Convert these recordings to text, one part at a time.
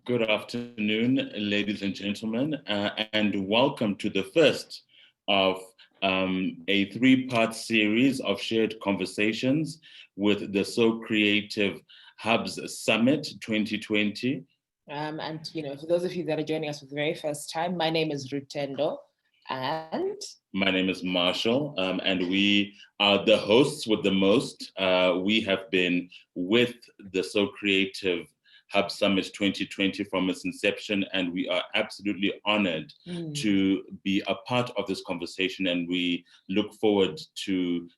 Good afternoon, ladies and gentlemen, and welcome to the first of a three-part series of shared conversations with the SOCreative Hubs Summit 2020. And for those of you that are joining us for the very first time, my name is Rutendo, and my name is Marshall, and we are the hosts with the most. We have been with the SOCreative Hub Summit 2020 from its inception, and we are absolutely honored to be a part of this conversation, and we look forward to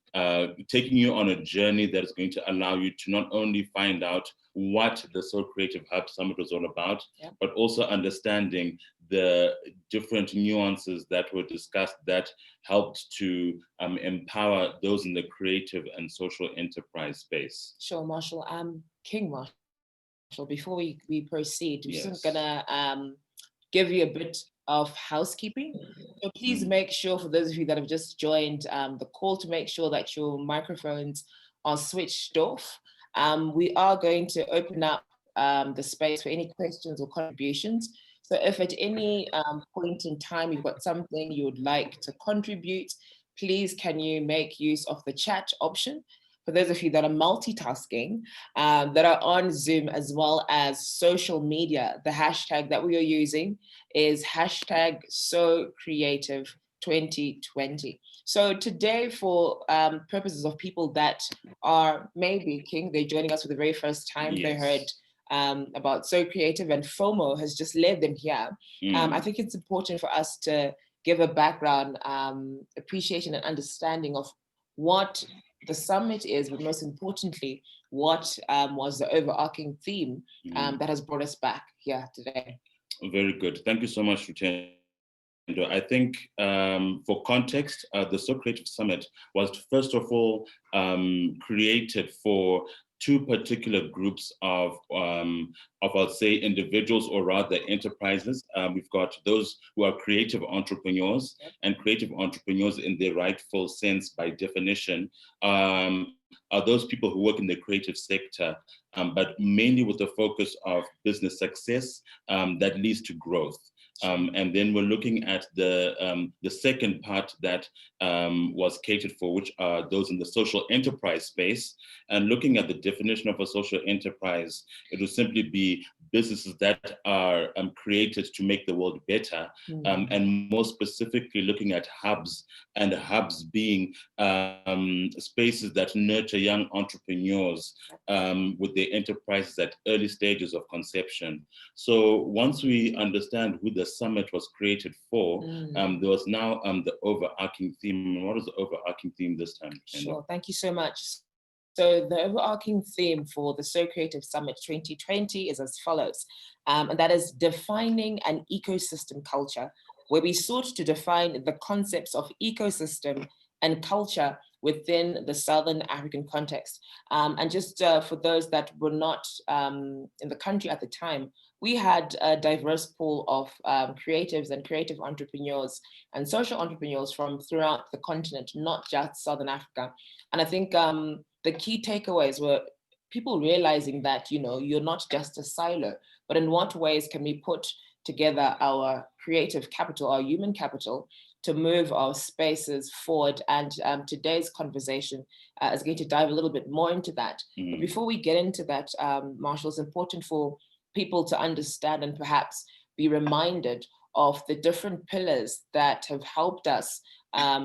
taking you on a journey that is going to allow you to not only find out what the SOCreative Hub Summit was all about, but also understanding the different nuances that were discussed that helped to empower those in the creative and social enterprise space. Sure, Marshall. King Marshall. Before we proceed, we're just gonna give you a bit of housekeeping. So please make sure, for those of you that have just joined the call, to make sure that your microphones are switched off. We are going to open up the space for any questions or contributions. So if at any point in time you've got something you would like to contribute, please can you make use of the chat option. For those of you that are multitasking, that are on Zoom as well as social media, the hashtag that we are using is hashtag SOCreative2020. So today, for purposes of people that are maybe, King, they're joining us for the very first time, they heard about SOCreative and FOMO has just led them here. I think it's important for us to give a background, appreciation and understanding of what the summit is, but most importantly, what was the overarching theme that has brought us back here today. Very good. Thank you so much, Rutendo. I think for context, the SOCreative Summit was first of all created for two particular groups of I'll say individuals, or rather enterprises. We've got those who are creative entrepreneurs, and creative entrepreneurs in their rightful sense by definition are those people who work in the creative sector, but mainly with the focus of business success that leads to growth. And then we're looking at the second part that was catered for, which are those in the social enterprise space. And looking at the definition of a social enterprise, it will simply be businesses that are created to make the world better, and more specifically looking at hubs, and hubs being spaces that nurture young entrepreneurs with their enterprises at early stages of conception. So once we understand who the summit was created for, there was now the overarching theme. What is the overarching theme this time? Sure, thank you so much. So the overarching theme for the SOCreative Summit 2020 is as follows, and that is defining an ecosystem culture, where we sought to define the concepts of ecosystem and culture within the Southern African context. And just for those that were not in the country at the time, we had a diverse pool of creatives and creative entrepreneurs and social entrepreneurs from throughout the continent, not just Southern Africa. And I think the key takeaways were people realizing that, you're not just a silo, but in what ways can we put together our creative capital, our human capital, to move our spaces forward. And today's conversation is going to dive a little bit more into that. But before we get into that, Marshall, it's important for people to understand and perhaps be reminded of the different pillars that have helped us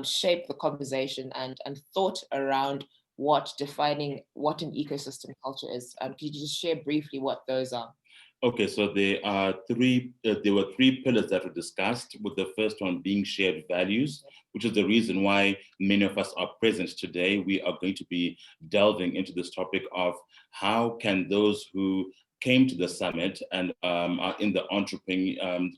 shape the conversation and thought around defining what an ecosystem culture is. Could you just share briefly what those are? Okay, so there were three pillars that were discussed, with the first one being shared values, which is the reason why many of us are present today. We are going to be delving into this topic of how can those who came to the summit and are in the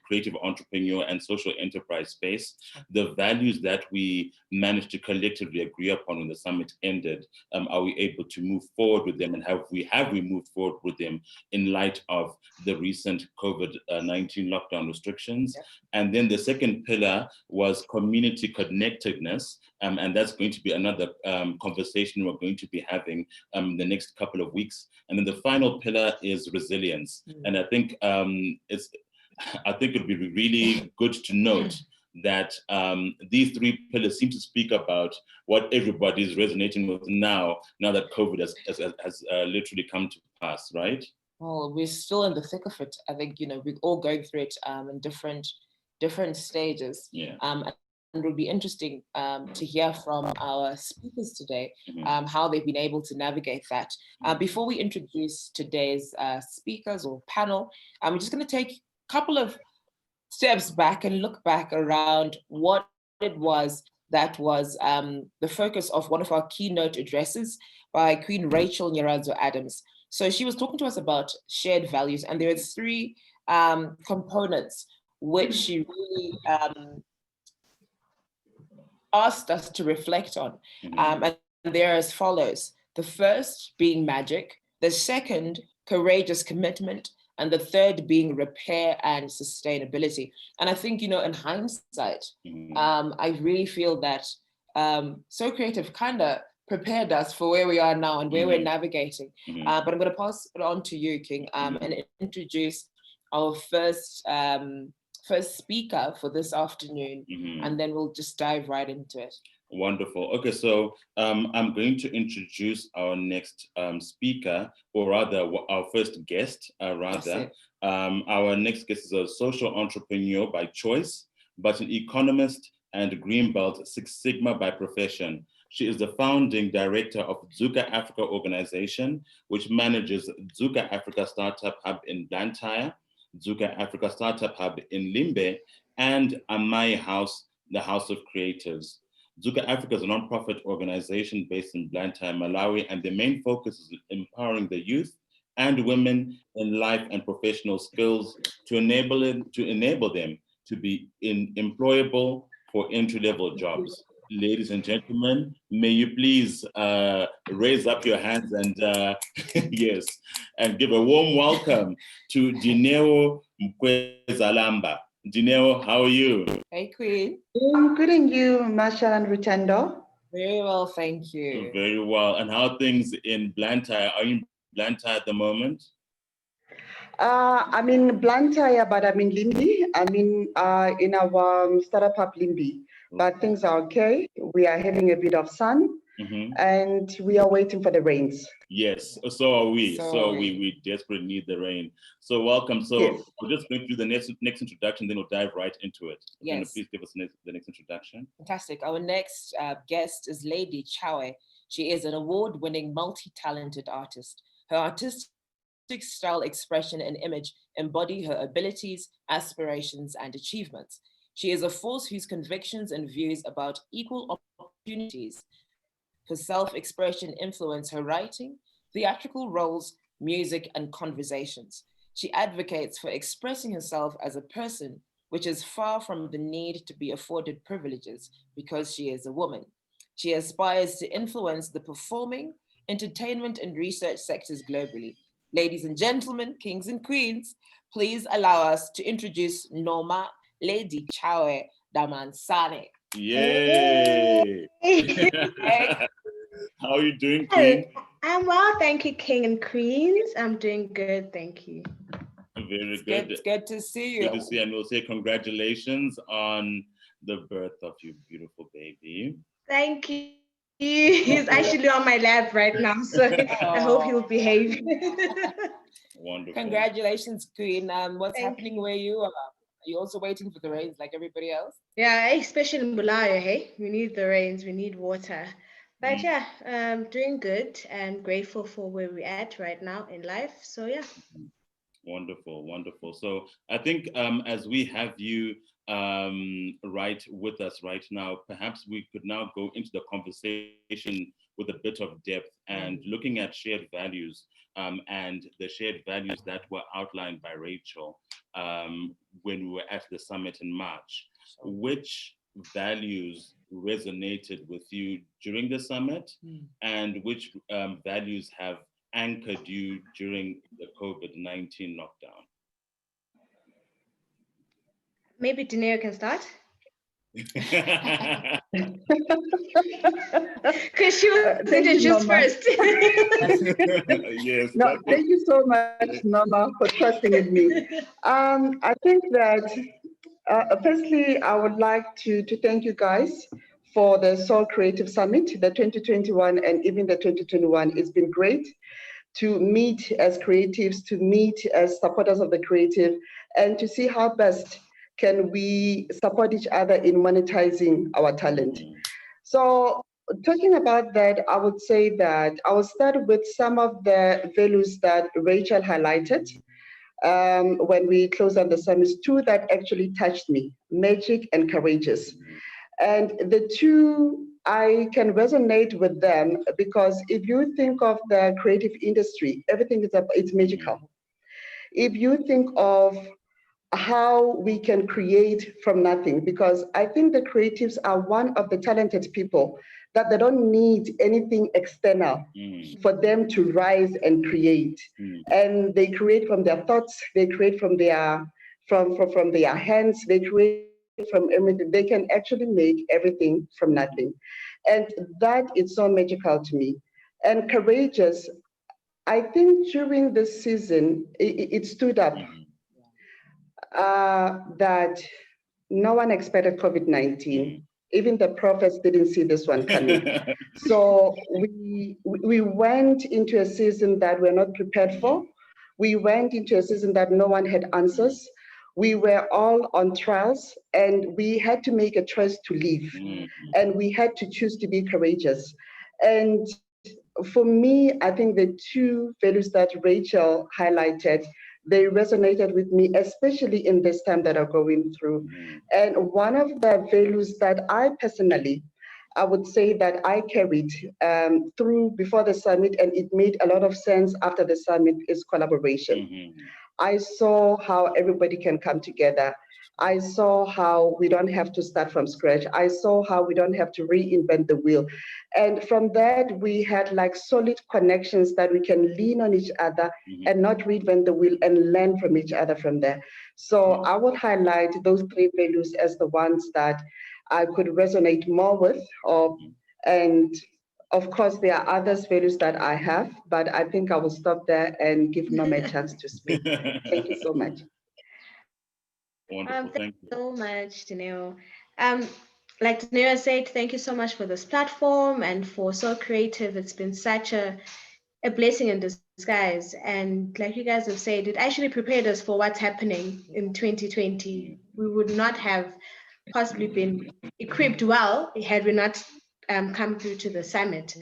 creative entrepreneur and social enterprise space, the values that we managed to collectively agree upon when the summit ended, are we able to move forward with them, and have we moved forward with them in light of the recent COVID-19 lockdown restrictions? And then the second pillar was community connectedness, And that's going to be another conversation we're going to be having the next couple of weeks. And then the final pillar is resilience. And I think it would be really good to note that these three pillars seem to speak about what everybody is resonating with now that COVID has literally come to pass, right? Well, we're still in the thick of it. I think, we're all going through it in different stages. Yeah. And it would be interesting to hear from our speakers today, how they've been able to navigate that. Before we introduce today's speakers or panel, we're just going to take a couple of steps back and look back around what it was that was the focus of one of our keynote addresses by Queen Rachel Nyiradzo Adams. So she was talking to us about shared values, and there are three components which she really asked us to reflect on. And they're as follows: the first being magic, the second, courageous commitment, and the third being repair and sustainability. And I think, in hindsight, I really feel that SOCreative kind of prepared us for where we are now and where we're navigating. But I'm going to pass it on to you, King, and introduce our first speaker for this afternoon, and then we'll just dive right into it. Wonderful. Okay, so I'm going to introduce our next speaker, or rather our first guest, Our next guest is a social entrepreneur by choice, but an economist and Green Belt Six Sigma by profession. She is the founding director of Dzuka Africa organization, which manages Dzuka Africa Startup Hub in Blantyre, Dzuka Africa Startup Hub in Limbe, and Amai House, the House of Creatives. Dzuka Africa is a nonprofit organization based in Blantyre, Malawi, and the main focus is empowering the youth and women in life and professional skills to enable them to be employable for entry-level jobs. Ladies and gentlemen, may you please raise up your hands and yes, and give a warm welcome to Dineo Mkwezalamba. Dineo, how are you? Hey, Queen. I'm good, and you, Marshall and Rutendo? Very well, thank you. Very well. And how are things in Blantyre? Are you in Blantyre at the moment? I'm in Blantyre, but I'm in Limby. I'm in our startup hub Limby, but things are okay. We are having a bit of sun, and we are waiting for the rains. Yes, so are we. So we desperately need the rain. So welcome. So yes. We're just going through the next introduction, then we'll dive right into it. Yes. Please give us the next introduction. Fantastic. Our next guest is Lady Tsawe. She is an award-winning, multi-talented artist. Her artistic style, expression, and image embody her abilities, aspirations, and achievements. She is a force whose convictions and views about equal opportunities for self-expression influence her writing, theatrical roles, music, and conversations. She advocates for expressing herself as a person, which is far from the need to be afforded privileges because she is a woman. She aspires to influence the performing, entertainment, and research sectors globally. Ladies and gentlemen, kings and queens, please allow us to introduce Noma Lady Tsawe Damansane. Yay! How are you doing, Queen? I'm well, thank you, King and Queens. I'm doing good, thank you. Very good. It's good to see you. Good to see you, and we'll say congratulations on the birth of your beautiful baby. Thank you. He's actually on my lap right now, so I hope he'll behave. Wonderful. Congratulations, Queen. What's happening where you are? Are you also waiting for the rains like everybody else? Yeah, especially in Bulawayo, hey? We need the rains, we need water. But yeah, doing good and grateful for where we're at right now in life. So yeah. Wonderful, wonderful. So I think as we have you right with us right now, perhaps we could now go into the conversation with a bit of depth and looking at shared values and the shared values that were outlined by Rachel when we were at the summit in March. Which values resonated with you during the summit and which values have anchored you during the COVID-19 lockdown? Maybe Dineo can start. Because she was introduced first. Yes. No, thank you so much, Norma, for trusting in me. I think that firstly, I would like to thank you guys for the SOCreative Summit, the 2021 and even the 2021. It's been great to meet as creatives, to meet as supporters of the creative, and to see how best can we support each other in monetizing our talent. So talking about that, I would say that I will start with some of the values that Rachel highlighted when we closed on the summit, two that actually touched me, magic and courageous. And the two, I can resonate with them because if you think of the creative industry, everything is it's magical. If you think of how we can create from nothing, because I think the creatives are one of the talented people that they don't need anything external for them to rise and create. And they create from their thoughts, they create from their from their hands, they create from everything. They can actually make everything from nothing. And that is so magical to me. And courageous, I think during this season, it stood up that no one expected COVID-19. Even the prophets didn't see this one coming. So we went into a season that we're not prepared for. We went into a season that no one had answers. We were all on trials and we had to make a choice to leave. And we had to choose to be courageous. And for me, I think the two values that Rachel highlighted, they resonated with me, especially in this time that I'm going through. And one of the values that I personally, I would say that I carried through before the summit, and it made a lot of sense after the summit, is collaboration. I saw how everybody can come together. I saw how we don't have to start from scratch. I saw how we don't have to reinvent the wheel. And from that, we had like solid connections that we can lean on each other and not reinvent the wheel and learn from each other from there. So I would highlight those three values as the ones that I could resonate more with. And of course, there are other values that I have, but I think I will stop there and give Norma a chance to speak. Thank you so much. Wonderful, Thank you so much, Dineo. Like Dineo said, thank you so much for this platform and for SOCreative. It's been such a blessing in disguise. And like you guys have said, it actually prepared us for what's happening in 2020. We would not have possibly been equipped well had we not come through to the summit.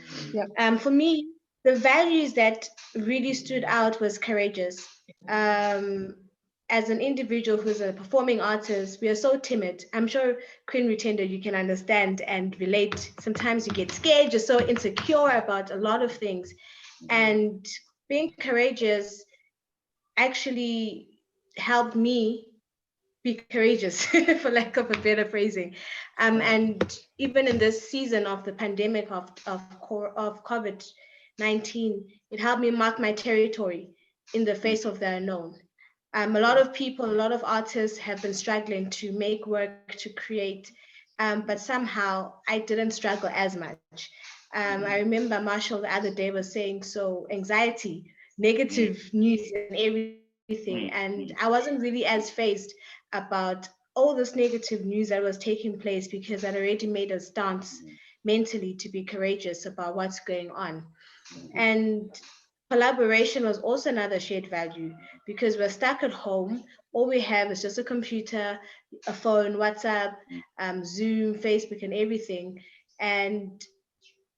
For me, the values that really stood out was courageous. As an individual who's a performing artist, we are so timid. I'm sure, Queen Rutendo, you can understand and relate. Sometimes you get scared, you're so insecure about a lot of things. And being courageous actually helped me be courageous, for lack of a better phrasing. And even in this season of the pandemic of COVID-19, it helped me mark my territory in the face of the unknown. A lot of people, a lot of artists have been struggling to make work, to create, but somehow I didn't struggle as much. I remember Marshall the other day was saying, so anxiety, negative news and everything, and I wasn't really as faced about all this negative news that was taking place because I'd already made a stance mentally to be courageous about what's going on. And collaboration was also another shared value because we're stuck at home. All we have is just a computer, a phone, WhatsApp, Zoom, Facebook, and everything. And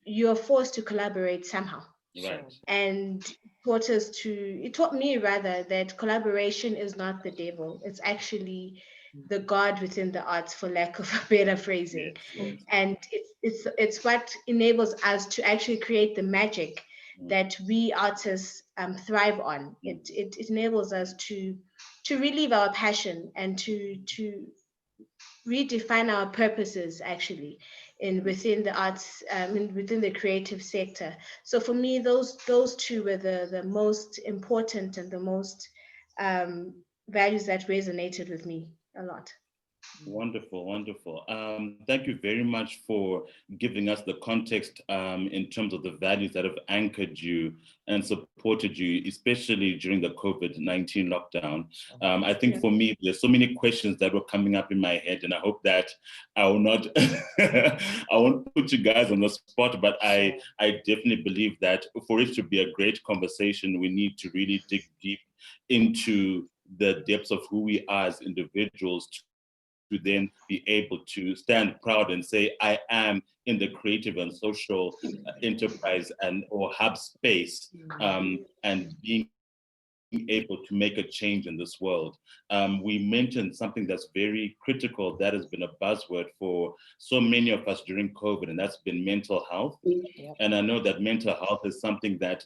you're forced to collaborate somehow. Right. And it taught me rather that collaboration is not the devil. It's actually the God within the arts, for lack of a better phrasing. Yes. And it's what enables us to actually create the magic that we artists thrive on. It enables us to relive our passion and to redefine our purposes actually within the arts, within the creative sector. So for me, those two were the most important and the most values that resonated with me a lot. Wonderful, wonderful. Thank you very much for giving us the context in terms of the values that have anchored you and supported you, especially during the COVID-19 lockdown. I think for me, there's so many questions that were coming up in my head, and I hope that I will not, I won't put you guys on the spot, but I definitely believe that for it to be a great conversation, we need to really dig deep into the depths of who we are as individuals to then be able to stand proud and say, I am in the creative and social enterprise and or hub space, and being able to make a change in this world. We mentioned something that's very critical that has been a buzzword for so many of us during COVID, and that's been mental health. And I know that mental health is something that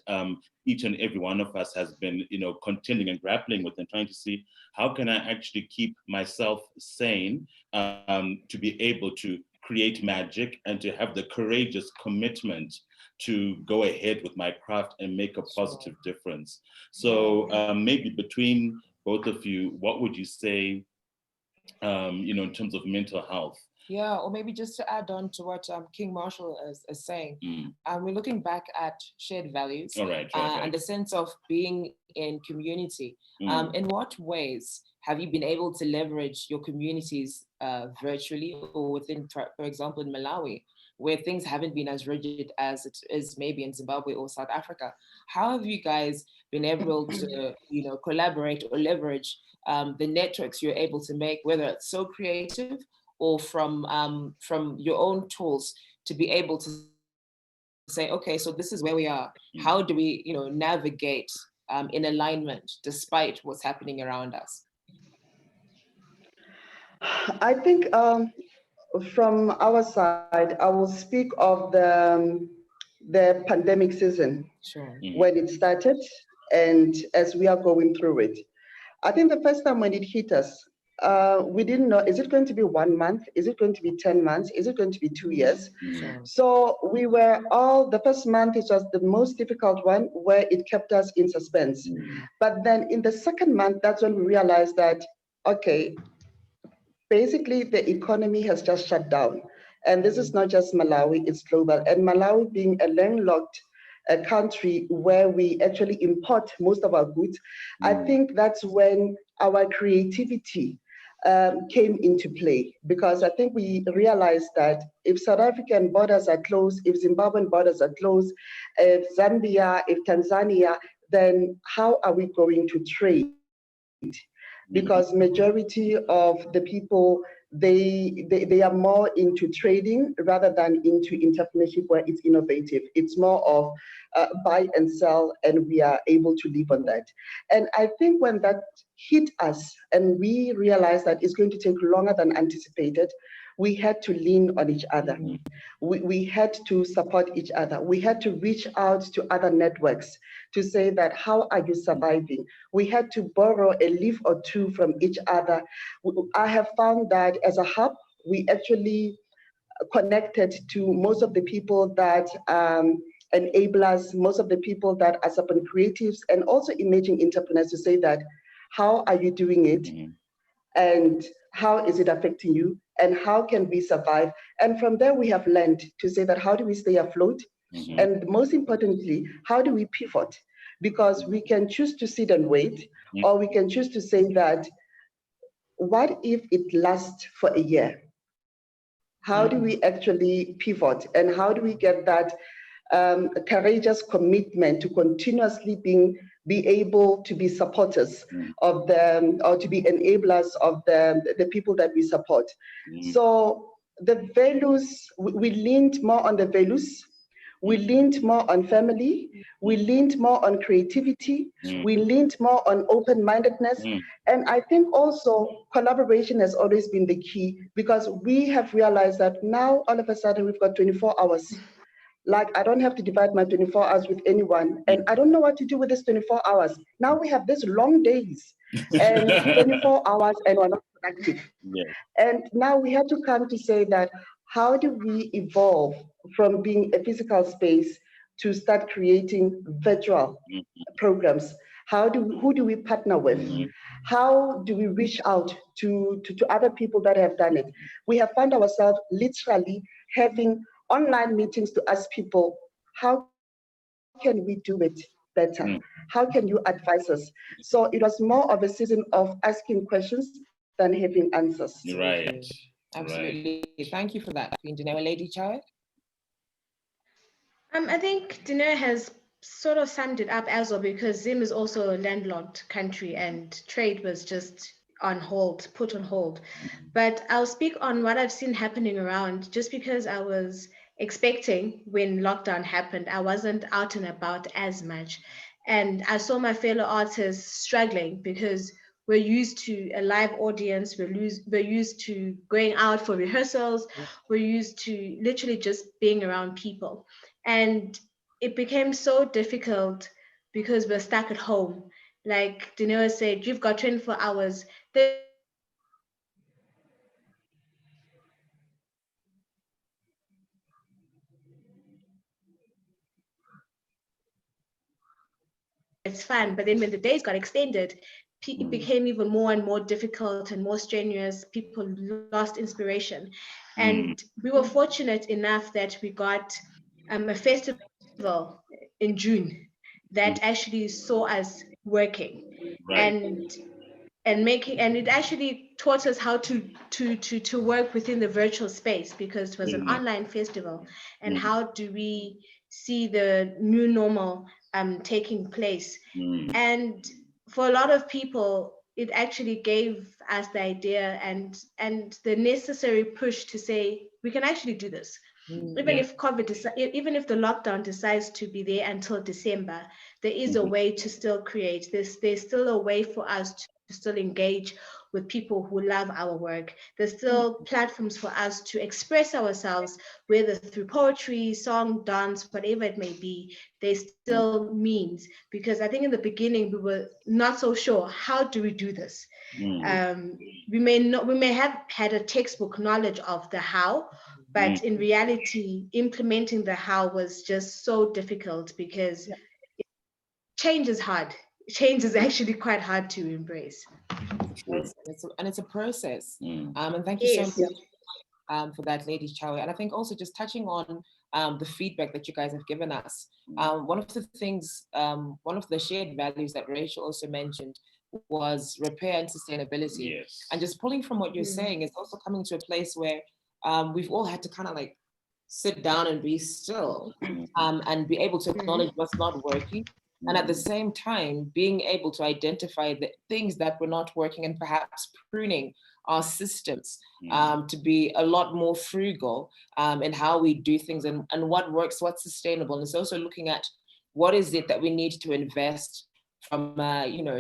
each and every one of us has been, contending and grappling with and trying to see how can I actually keep myself sane to be able to create magic and to have the courageous commitment to go ahead with my craft and make a positive difference. So maybe between both of you, what would you say, in terms of mental health? Yeah, or maybe just to add on to what King Marshall is saying, we're looking back at shared values and the sense of being in community. In what ways have you been able to leverage your communities virtually or within, for example, in Malawi, where things haven't been as rigid as it is maybe in Zimbabwe or South Africa? How have you guys been able to, collaborate or leverage the networks you're able to make, whether it's SOCreative or from your own tools, to be able to say, okay, so this is where we are. How do we, navigate in alignment despite what's happening around us? I think from our side, I will speak of the pandemic season when it started and as we are going through it. I think the first time when it hit us, we didn't know, is it going to be 1 month? Is it going to be 10 months? Is it going to be 2 years? So we were the first month, it was the most difficult one where it kept us in suspense. But then in the second month, that's when we realized that, okay, basically the economy has just shut down. And this is not just Malawi, it's global. And Malawi being a landlocked country where we actually import most of our goods, I think that's when our creativity came into play, because I think we realized that if South African borders are closed, if Zimbabwean borders are closed, if Zambia, if Tanzania, then how are we going to trade? Because majority of the people, they are more into trading rather than into entrepreneurship where it's innovative. It's more of buy and sell, and we are able to live on that. And I think when that hit us and we realized that it's going to take longer than anticipated, we had to lean on each other. We had to support each other. We had to reach out to other networks to say that, how are you surviving? We had to borrow a leaf or two from each other. I have found that as a hub, we actually connected to most of the people that enable us, most of the people that are support creatives and also emerging entrepreneurs to say that, how are you doing it? And how is it affecting you? And how can we survive? And from there, we have learned to say that, how do we stay afloat? And most importantly, how do we pivot? Because we can choose to sit and wait, or we can choose to say that, what if it lasts for a year? How do we actually pivot? And how do we get that courageous commitment to continuously be able to be supporters of them, or to be enablers of the people that we support? So the values, we leaned more on the values. We leaned more on family. We leaned more on creativity. We leaned more on open-mindedness. And I think also collaboration has always been the key, because we have realized that now all of a sudden we've got 24 hours. Like, I don't have to divide my 24 hours with anyone. And I don't know what to do with this 24 hours. Now we have these long days and 24 hours and we're not productive. And now we have to come to say that, how do we evolve from being a physical space to start creating virtual programs? Who do we partner with? How do we reach out to other people that have done it? We have found ourselves literally having online meetings to ask people, how can we do it better? How can you advise us? So it was more of a season of asking questions than having answers. Right. Absolutely. Thank you for that, Queen Dineo. Lady Tsawe? I think Dineo has sort of summed it up as well, because Zim is also a landlocked country and trade was just on hold, put on hold. But I'll speak on what I've seen happening around, just because I was expecting when lockdown happened, I wasn't out and about as much. And I saw my fellow artists struggling because we're used to a live audience, we're used to going out for rehearsals, we're used to literally just being around people. And it became so difficult because we're stuck at home. Like Dineo said, you've got 24 hours. It's fun, but then when the days got extended, it became even more and more difficult and more strenuous. People lost inspiration. And we were fortunate enough that we got a festival in June that actually saw us working. Right. And it actually taught us how to work within the virtual space, because it was an online festival. And how do we see the new normal taking place? And for a lot of people, it actually gave us the idea and the necessary push to say, we can actually do this. Even if even if the lockdown decides to be there until December, there is a way to still create this. There's still a way for us to still engage with people who love our work. There's still platforms for us to express ourselves, whether through poetry, song, dance, whatever it may be. There's still means, because I think in the beginning we were not so sure, how do we do this? We may have had a textbook knowledge of the how, but in reality, implementing the how was just so difficult, because change is hard. Change is actually quite hard to embrace. It's a process. And thank you so much for that, Lady Tsawe. And I think also just touching on the feedback that you guys have given us. One of the things, one of the shared values that Rachel also mentioned was repair and sustainability. Yes. And just pulling from what you're saying, it's also coming to a place where we've all had to kind of like sit down and be still and be able to acknowledge what's not working. And at the same time, being able to identify the things that were not working and perhaps pruning our systems to be a lot more frugal in how we do things and what works, what's sustainable. And it's also looking at what is it that we need to invest from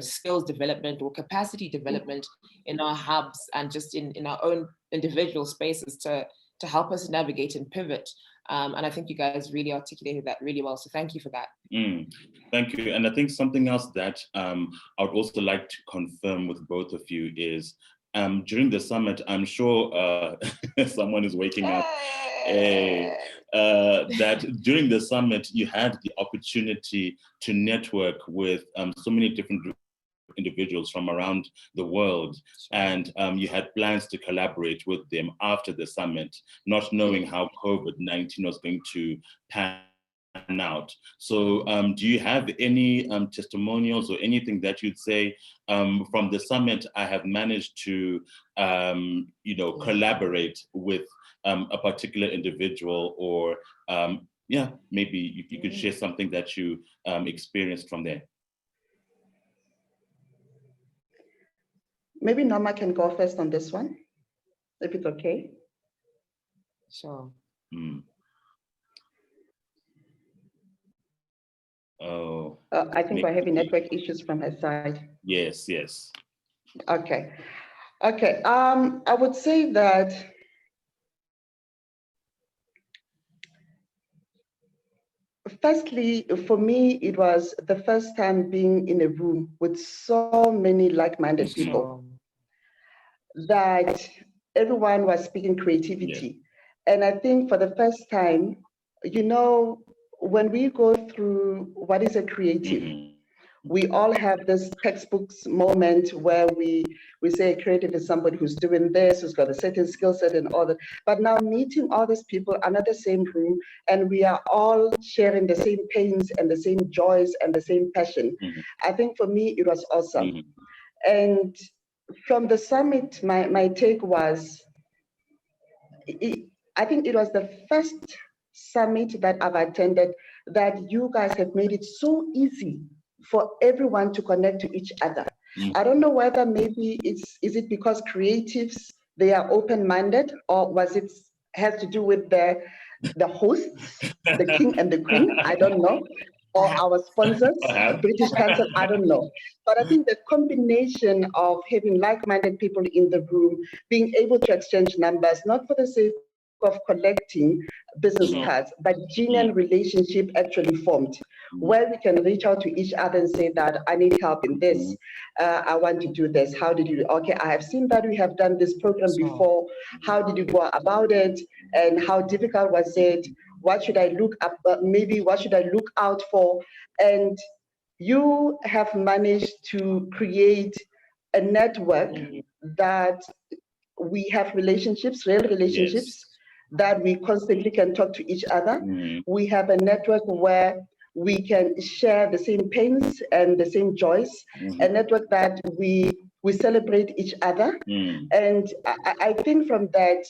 skills development or capacity development in our hubs and just in our own individual spaces to help us navigate and pivot. And I think you guys really articulated that really well. So thank you for that. Thank you. And I think something else that I would also like to confirm with both of you is during the summit, I'm sure someone is waking up, that during the summit, you had the opportunity to network with so many different individuals from around the world, and you had plans to collaborate with them after the summit, not knowing how COVID-19 was going to pan out. So do you have any testimonials or anything that you'd say from the summit, I have managed to collaborate with a particular individual, or maybe you could share something that you experienced from there? Maybe Nama can go first on this one, if it's okay. Sure. Oh. I think we're having network issues from her side. Yes. Okay. I would say that firstly, for me, it was the first time being in a room with so many like-minded people that everyone was speaking creativity. And I think for the first time, when we go through what is a creative, We all have this textbooks moment where we say creative is somebody who's doing this, who's got a certain skill set and all that. But now meeting all these people under the same room, and we are all sharing the same pains and the same joys and the same passion. I think for me, it was awesome. And from the summit, my take was, I think it was the first summit that I've attended that you guys have made it so easy for everyone to connect to each other. I don't know whether maybe is it because creatives, they are open-minded, or was it has to do with the hosts, the king and the queen? I don't know. Or our sponsors, British Council, I don't know. But I think the combination of having like-minded people in the room, being able to exchange numbers, not for the sake of collecting business cards, but genuine relationship actually formed, where we can reach out to each other and say that I need help in this. I want to do this. How did you? Okay, I have seen that we have done this program before. How did you go about it? And how difficult was it? What should I look up? Maybe what should I look out for? And you have managed to create a network that we have relationships, real relationships, that we constantly can talk to each other. We have a network where we can share the same pains and the same joys, a network that we celebrate each other. And I think from that,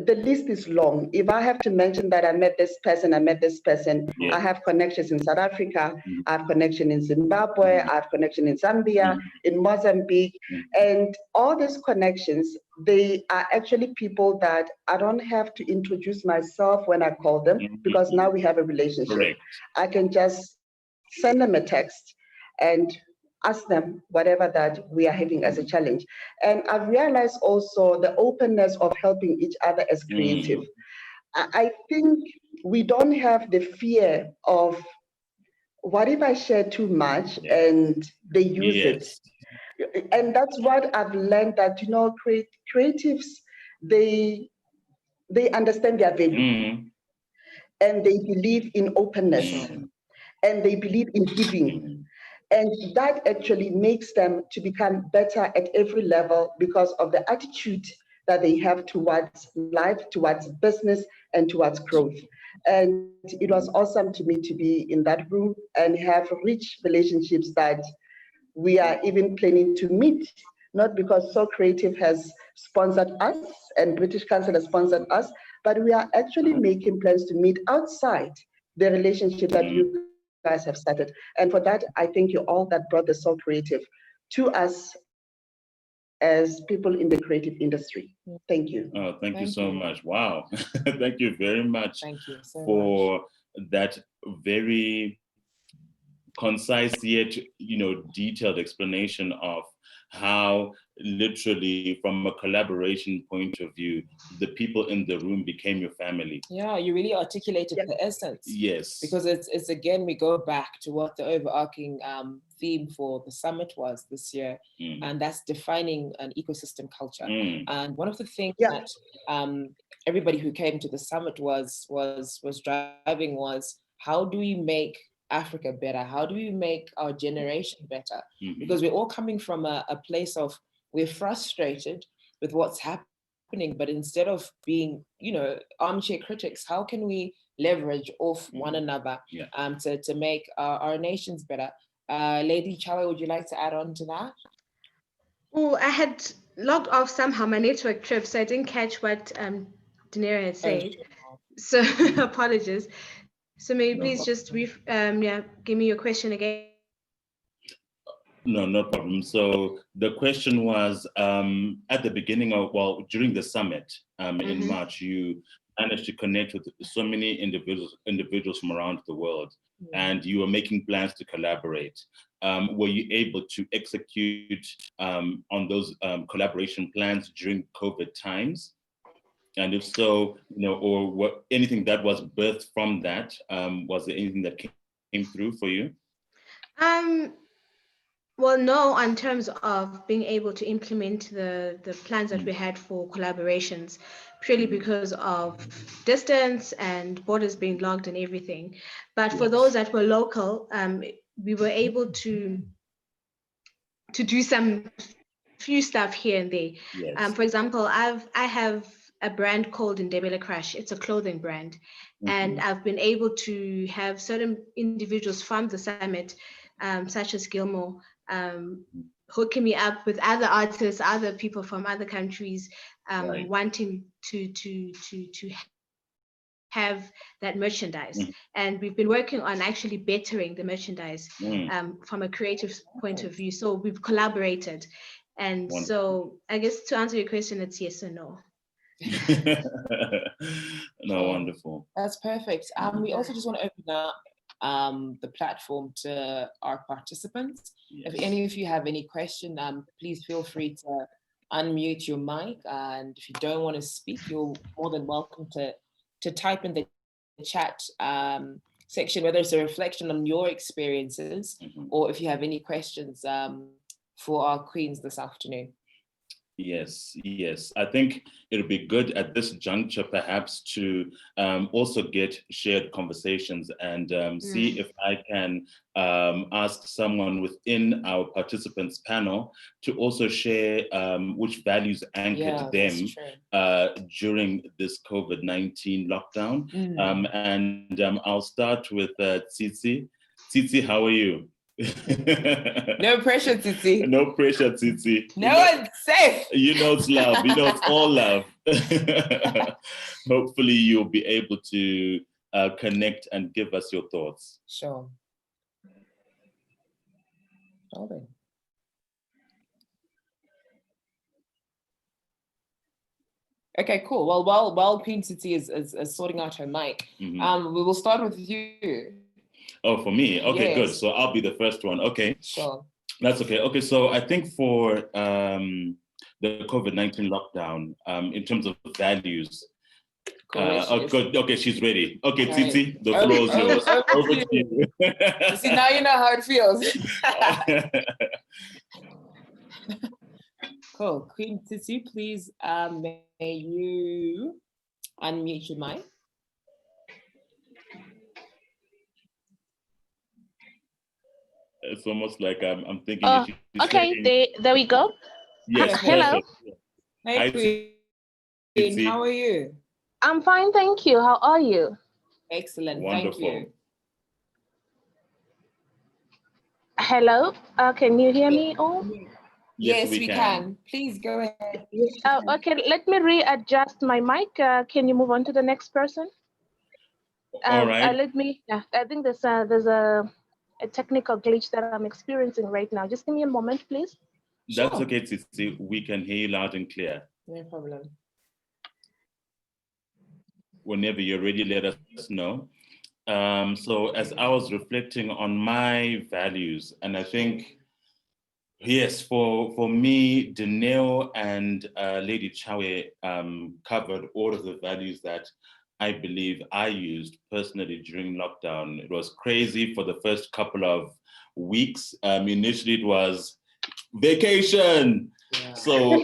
the list is long. If I have to mention that I met this person, I have connections in South Africa, I have connection in Zimbabwe, I have connection in Zambia, in Mozambique, and all these connections, they are actually people that I don't have to introduce myself when I call them, because now we have a relationship. I can just send them a text and ask them whatever that we are having as a challenge. And I've realized also the openness of helping each other as creative. I think we don't have the fear of, what if I share too much and they use it? And that's what I've learned, that, you know, creatives, they understand their value, and they believe in openness, and they believe in giving. And that actually makes them to become better at every level because of the attitude that they have towards life, towards business, and towards growth. And it was awesome to me to be in that room and have rich relationships that we are even planning to meet, not because SOCreative has sponsored us and British Council has sponsored us, but we are actually making plans to meet outside the relationship that you guys have started. And for that, I thank you all that brought the SOCreative to us as people in the creative industry. Thank you. Oh, thank you so much. Wow. Thank you very much for that very concise yet, you know, detailed explanation of how literally from a collaboration point of view, the people in the room became your family. Yeah, you really articulated the essence. Yes. Because it's again, we go back to what the overarching theme for the summit was this year, and that's defining an ecosystem culture. And one of the things that everybody who came to the summit was driving was, how do we make Africa better? How do we make our generation better? Because we're all coming from a place of, we're frustrated with what's happening, but instead of being, you know, armchair critics, how can we leverage off one another to make our nations better? Lady Tsawe, would you like to add on to that? Oh, I had logged off somehow my network trip, so I didn't catch what Dineo had said. So apologies. So maybe please just give me your question again. No problem. So the question was, at the beginning of, well, during the summit in March, you managed to connect with so many individuals from around the world, and you were making plans to collaborate. Were you able to execute on those collaboration plans during COVID times? And if so, you know, or what, anything that was birthed from that, was there anything that came through for you? Well, no, in terms of being able to implement the plans that we had for collaborations, purely because of distance and borders being locked and everything. But for those that were local, we were able to do some few stuff here and there. Yes. For example, I have a brand called Ndebele Crush. It's a clothing brand. And I've been able to have certain individuals from the summit, such as Gilmore, hooking me up with other artists, other people from other countries, Right. wanting to have that merchandise. And we've been working on actually bettering the merchandise from a creative point of view. So we've collaborated. And so I guess to answer your question, it's yes or no. No, wonderful. That's perfect. We also just want to open up the platform to our participants. Yes. If any of you have any question, please feel free to unmute your mic. And if you don't want to speak, you're more than welcome to type in the chat section, whether it's a reflection on your experiences or if you have any questions for our queens this afternoon. Yes, yes. I think it'll be good at this juncture perhaps to also get shared conversations and see if I can ask someone within our participants panel to also share which values anchored them during this COVID-19 lockdown. And I'll start with Tsitsi. Tsitsi, how are you? No pressure, Tsitsi. No pressure, Tsitsi. No one's safe. You know it's love. You know it's all love. Hopefully you'll be able to connect and give us your thoughts. Sure. Okay. Okay, cool. Well, while Queen Tsitsi is sorting out her mic, we will start with you. Oh, for me? Okay, yes. Good. So I'll be the first one. Okay. Sure. That's okay. Okay, so I think for the COVID-19 lockdown, in terms of values, oh, good. Okay, she's ready. Okay, right. Tsitsi, the floor is yours. Over to you. See, now you know how it feels. Cool. Queen Tsitsi, please, may you unmute your mic? It's almost like I'm thinking. Okay, there we go. Yes. Hello. Hey, Queen. How are you? I'm fine, thank you. How are you? Excellent. Wonderful. Thank you. Hello. Can you hear me all? Yes, we can. Please go ahead. Okay, let me readjust my mic. Can you move on to the next person? All right. I think there's a technical glitch that I'm experiencing right now. Just give me a moment, please. That's okay, Tsitsi. We can hear you loud and clear. No problem. Whenever you're ready, let us know. So as I was reflecting on my values, and I think, yes, for me, Dineo and Lady Tsawe covered all of the values that I believe I used personally during lockdown. It was crazy for the first couple of weeks. Initially, it was vacation. Yeah. So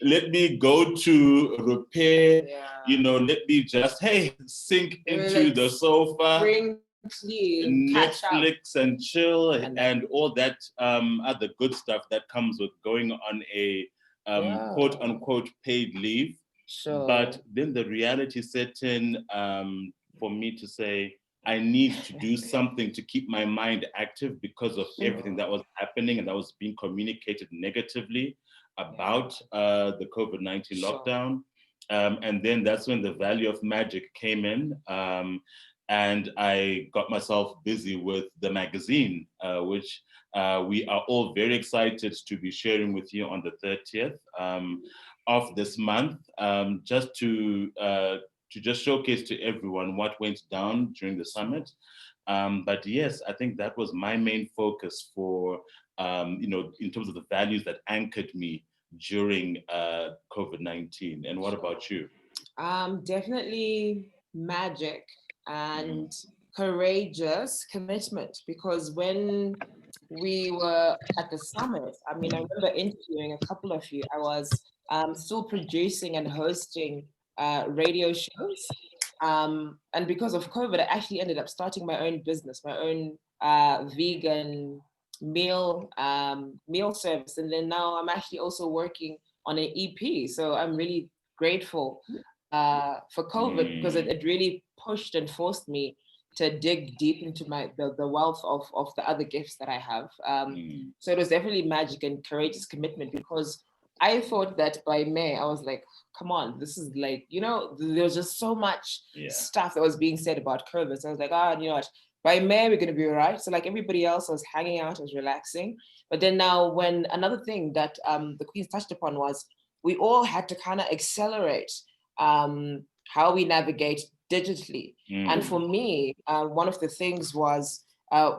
let me go to repair. Yeah. You know, let me just sink into the sofa. Bring clean, Netflix and chill and all that other good stuff that comes with going on a quote unquote paid leave. Sure. But then the reality set in for me to say, I need to do something to keep my mind active because of everything that was happening and that was being communicated negatively about the COVID-19 lockdown. And then that's when the value of magic came in. And I got myself busy with the magazine, which we are all very excited to be sharing with you on the 30th of this month, just to just showcase to everyone what went down during the summit. But yes, I think that was my main focus for, in terms of the values that anchored me during COVID-19. And what about you? Definitely magic and courageous commitment, because when we were at the summit, I mean, I remember interviewing a couple of you. I was still producing and hosting radio shows. And because of COVID, I actually ended up starting my own business, my own vegan meal service. And then now I'm actually also working on an EP. So I'm really grateful for COVID because it really pushed and forced me to dig deep into the wealth of the other gifts that I have. So it was definitely magic and courageous commitment, because I thought that by May, I was like, come on, this is like, there was just so much stuff that was being said about COVID. So I was like, you know what, by May, we're going to be all right. So like everybody else, I was hanging out, I was relaxing. But then now when another thing that the Queens touched upon was we all had to kind of accelerate how we navigate digitally. And for me, one of the things was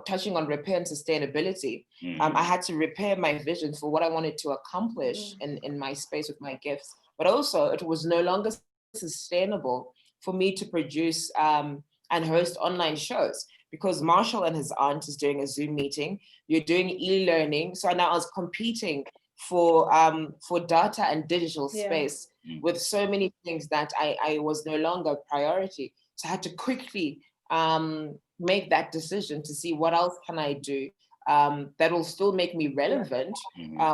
touching on repair and sustainability. I had to repair my vision for what I wanted to accomplish in my space with my gifts. But also it was no longer sustainable for me to produce and host online shows, because Marshall and his aunt is doing a Zoom meeting. You're doing e-learning. So now I was competing for data and digital space with so many things that I was no longer a priority. So I had to quickly make that decision to see what else can I do that will still make me relevant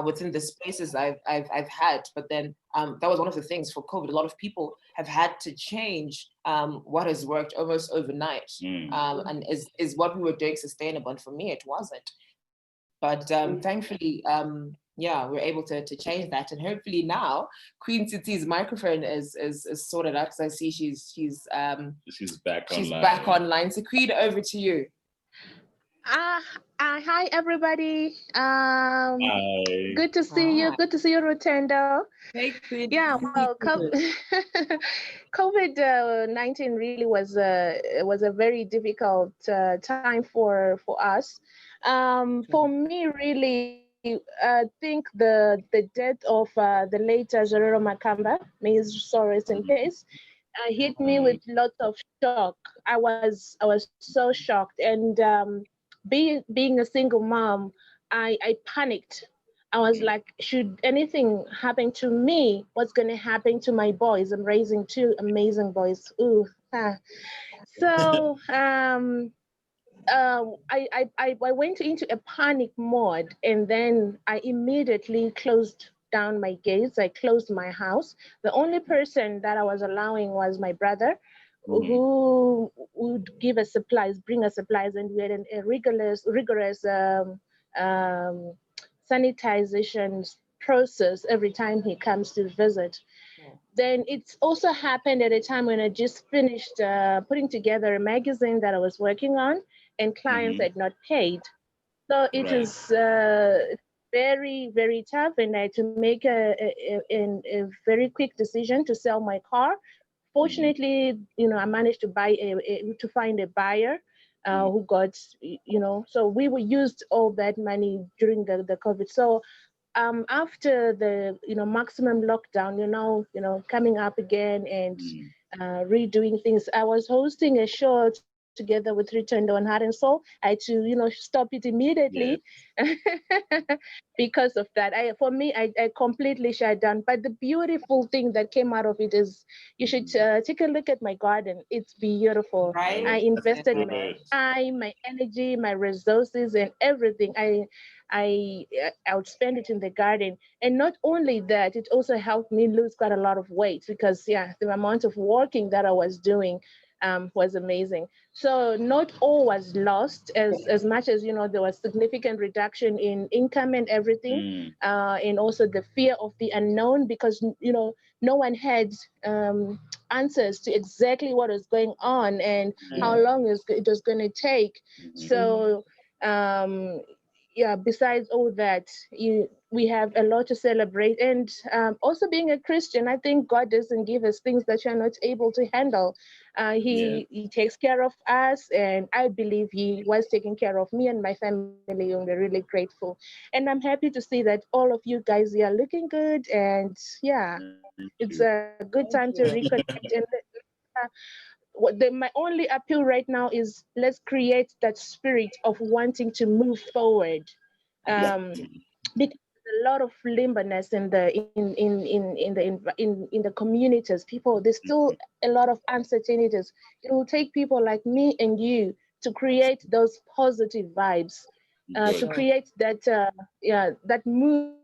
within the spaces I've had. But then that was one of the things for COVID. A lot of people have had to change what has worked almost overnight, and is what we were doing sustainable. And for me, it wasn't. But thankfully, we're able to change that, and hopefully now Queen Tsitsi's microphone is sorted out, because I see she's back online. So Queen, over to you. Hi everybody. Hi. Good to see you. Good to see you, Rutendo. Hey, Queen. Yeah, well, COVID-19 really was a very difficult time for us. For me, really, I think the death of the late Zorero Makamba, may his soul rest in peace, hit me with lots of shock. I was so shocked, and being a single mom, I panicked. I was like, should anything happen to me, what's going to happen to my boys? I'm raising two amazing boys. Ooh. So I went into a panic mode, and then I immediately closed down my gates. I closed my house. The only person that I was allowing was my brother, who would give us supplies, bring us supplies, and we had a rigorous sanitization process every time he comes to visit. Then it's also happened at a time when I just finished putting together a magazine that I was working on, and clients had not paid. So it was very, very tough, and I had to make a very quick decision to sell my car. Fortunately, I managed to find a buyer who got, so we used all that money during the COVID. So after the maximum lockdown, coming up again and redoing things, I was hosting a show together with Rutendo and Heart and Soul. I had to stop it immediately because of that. For me, I completely shut down. But the beautiful thing that came out of it is, you should take a look at my garden. It's beautiful. Right? I invested my time, my energy, my resources, and everything. I would spend it in the garden. And not only that, it also helped me lose quite a lot of weight, because the amount of walking that I was doing was amazing. So not all was lost, as much as there was significant reduction in income and everything, and also the fear of the unknown, because no one had answers to exactly what was going on and how long it was going to take. So besides all that, we have a lot to celebrate. And also, being a Christian, I think God doesn't give us things that you're not able to handle. He takes care of us, and I believe he was taking care of me and my family, and we're really grateful. And I'm happy to see that all of you guys are looking good, and it's a good time to reconnect. And my only appeal right now is, let's create that spirit of wanting to move forward. Because a lot of limberness in the communities. People, there's still a lot of uncertainties. It will take people like me and you to create those positive vibes, to create that that mood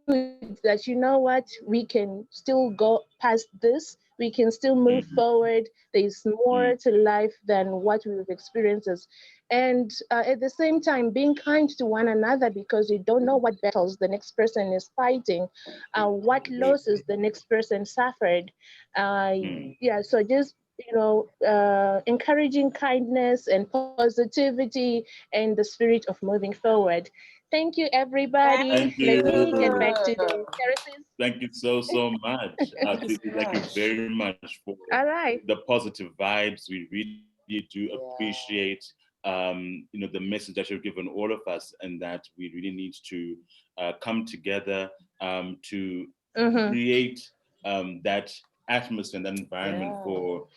that, you know what, we can still go past this, we can still move forward. There's more to life than what we've experienced. And at the same time, being kind to one another, because you don't know what battles the next person is fighting, what losses the next person suffered. So just, encouraging kindness and positivity and the spirit of moving forward. Thank you, everybody. Thank Let me you. get back to the terraces. Thank you so much. Thank you very much for the positive vibes. We really do appreciate the message that you've given all of us, and that we really need to come together to create that atmosphere and that environment for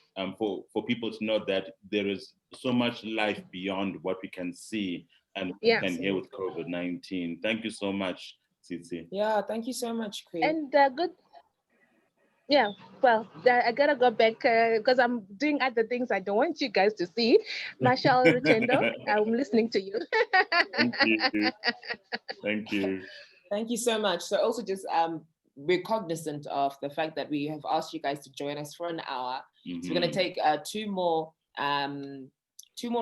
people to know that there is so much life beyond what we can see and can hear with COVID-19. Thank you so much, Tsitsi. Yeah, thank you so much, Queen. And good. Yeah, well, I gotta go back because I'm doing other things I don't want you guys to see. Marshall and Rutendo, I'm listening to you. Thank you. Thank you. Thank you so much. So also just we're cognizant of the fact that we have asked you guys to join us for an hour. So we're going to take two more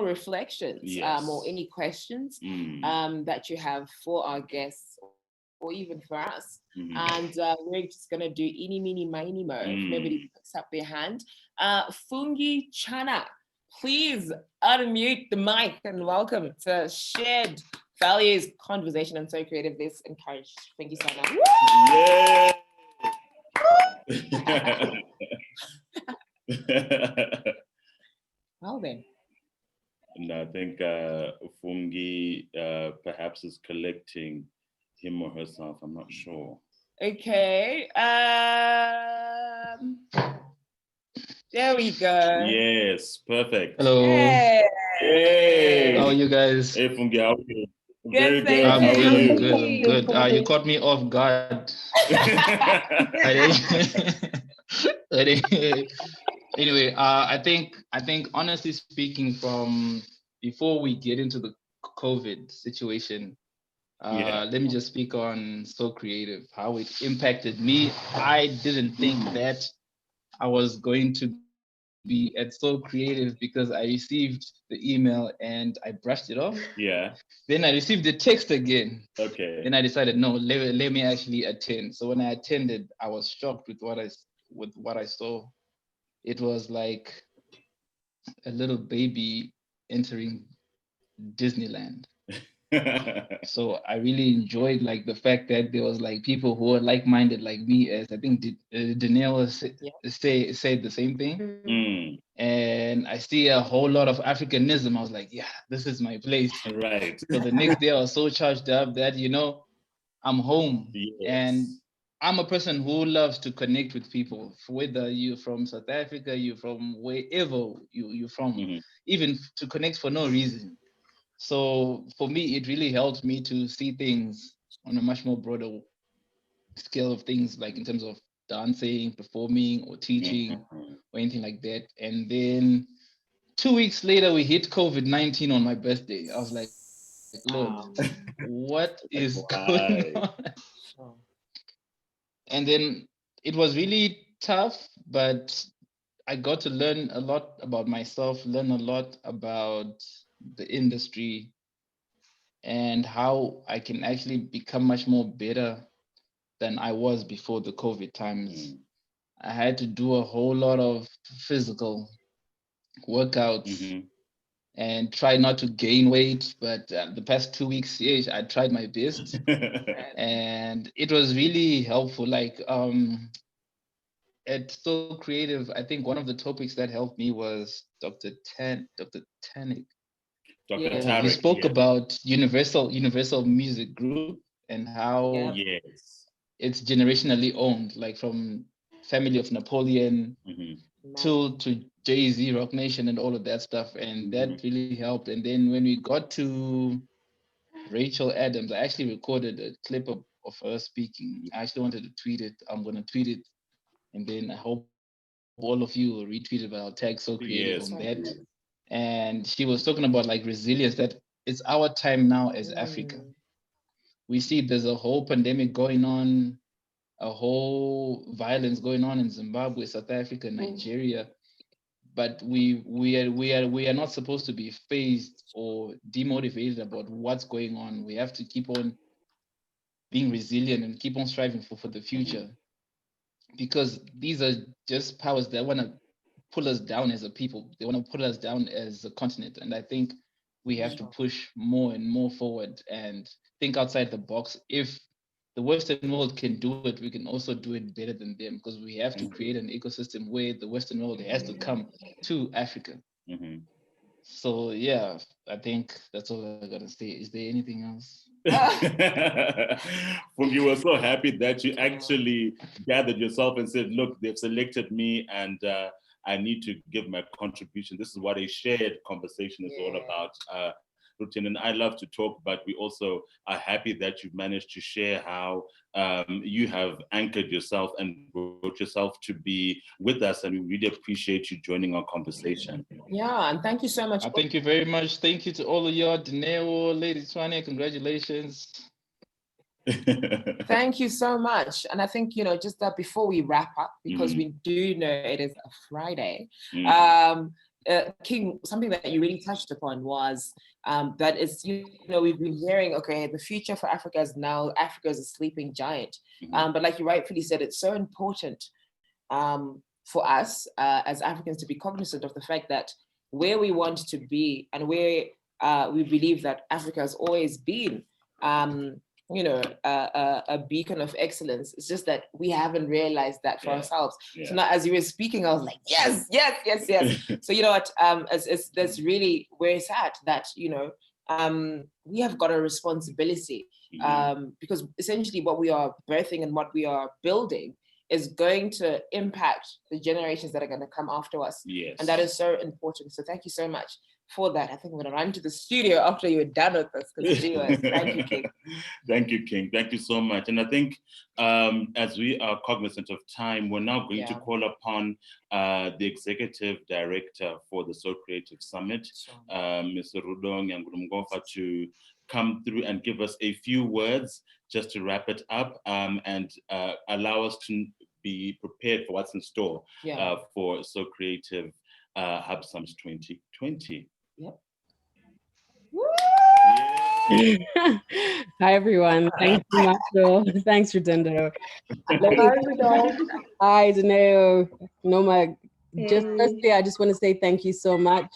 reflections, or any questions that you have for our guests, or even for us. And we're just going to do eeny, meeny, miny, mo. If nobody picks up their hand. Fungi Chana, please unmute the mic and welcome to Shared Values Conversation and So Creative. This encouraged. Thank you so much. Yeah. Well then. And I think Fungi perhaps is collecting him or herself. I'm not sure. Okay. There we go. Yes, perfect. Hello. Hey. How are you guys? Hey, Fungi, how are you? Good, Very good. I'm How are good. you? I'm good. I'm good. You caught me off guard. Anyway, I think honestly speaking, from before we get into the COVID situation, let me just speak on SOCreative, how it impacted me. I didn't think that I was going to be at SOCreative because I received the email and I brushed it off. Yeah. Then I received the text again. Okay. Then I decided, no, let me actually attend. So when I attended, I was shocked with what I saw. It was like a little baby entering Disneyland. So I really enjoyed like the fact that there was like people who were like-minded like me, as I think Dineo said the same thing. And I see a whole lot of Africanism. I was like, yeah, this is my place. Right. So the next day I was so charged up that, I'm home. Yes. And I'm a person who loves to connect with people, whether you're from South Africa, you're from wherever you're from, even to connect for no reason. So for me, it really helped me to see things on a much more broader scale of things, like in terms of dancing, performing, or teaching, or anything like that. And then 2 weeks later, we hit COVID-19 on my birthday. I was like, Lord, what is going on? And then it was really tough, but I got to learn a lot about myself, learn a lot about the industry, and how I can actually become much more better than I was before the COVID times. I had to do a whole lot of physical workouts and try not to gain weight. But the past 2 weeks, I tried my best. And it was really helpful. Like at SOCreative, I think one of the topics that helped me was Dr. Tanik. He spoke about Universal Music Group and how it's generationally owned, like from family of Napoleon to Jay-Z, Rock Nation, and all of that stuff. And that really helped. And then when we got to Rachel Adams, I actually recorded a clip of her speaking. I actually wanted to tweet it. I'm gonna tweet it, and then I hope all of you will retweet it, but I'll tag SOCreative Yes. on that. And she was talking about like resilience, that it's our time now as Africa. We see there's a whole pandemic going on, a whole violence going on in Zimbabwe, South Africa, Nigeria, but we are not supposed to be phased or demotivated about what's going on. We have to keep on being resilient and keep on striving for the future, because these are just powers that want to pull us down as a people. They want to put us down as a continent. And I think we have to push more and more forward and think outside the box. If the Western world can do it, we can also do it better than them, because we have to create an ecosystem where the Western world has to come to Africa. So yeah, I think that's all I gotta say. Is there anything else? Fungi was so happy that you actually gathered yourself and said, look, they've selected me and I need to give my contribution. This is what a shared conversation is all about. And I love to talk, but we also are happy that you've managed to share how you have anchored yourself and brought yourself to be with us. And we really appreciate you joining our conversation. Yeah, and thank you so much. Thank you very much. Thank you to all of y'all. Dineo, Lady Tsawe, congratulations. Thank you so much. And I think, you know, just that before we wrap up, because we do know it is a Friday, King, something that you really touched upon was that is, you know, we've been hearing, okay, the future for Africa is now, Africa is a sleeping giant. But like you rightfully said, it's so important for us as Africans to be cognizant of the fact that where we want to be and where we believe that Africa has always been, you know, a beacon of excellence. It's just that we haven't realized that for ourselves. So now, as you were speaking, I was like, yes. So you know what? That's really where it's at. That, you know, we have got a responsibility because essentially what we are birthing and what we are building is going to impact the generations that are going to come after us. And that is so important. So thank you so much for that. I think I'm going to run to the studio after you're done with this. Thank you, King. Thank you, King. Thank you so much. And I think as we are cognizant of time, we're now going to call upon the Executive Director for the SOCreative Summit, Mr. Rudong Ngurumgofa, to come through and give us a few words just to wrap it up and allow us to be prepared for what's in store for SOCreative Hubs Summit 2020. Hi, everyone. Thanks, Marshall. Thanks, Rutendo. Hi, Dineo. Noma. Just firstly, I just want to say thank you so much.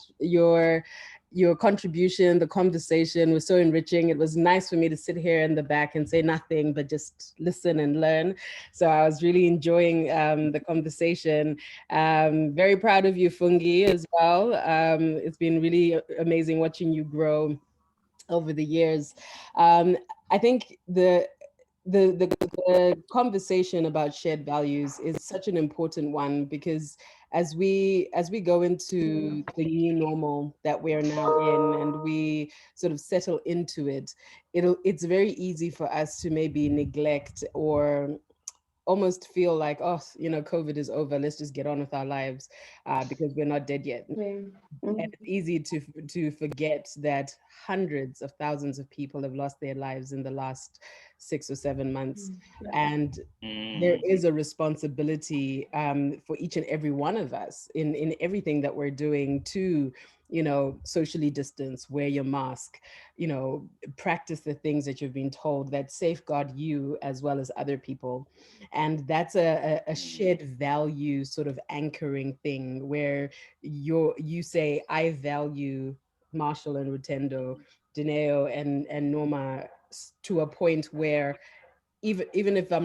Your contribution, the conversation was so enriching. It was nice for me to sit here in the back and say nothing, but just listen and learn. So I was really enjoying the conversation. Very proud of you, Fungi, as well. It's been really amazing watching you grow over the years. I think the conversation about shared values is such an important one, because as we go into the new normal that we're now in and we sort of settle into it, it's very easy for us to maybe neglect or almost feel like, oh, you know, COVID is over, let's just get on with our lives because we're not dead yet. And it's easy to forget that hundreds of thousands of people have lost their lives in the last 6 or 7 months. And there is a responsibility for each and every one of us in everything that we're doing to, you know, socially distance, wear your mask, you know, practice the things that you've been told that safeguard you as well as other people. And that's a shared value sort of anchoring thing where you say, I value Marshall and Rutendo, Dineo and Norma to a point where even if I'm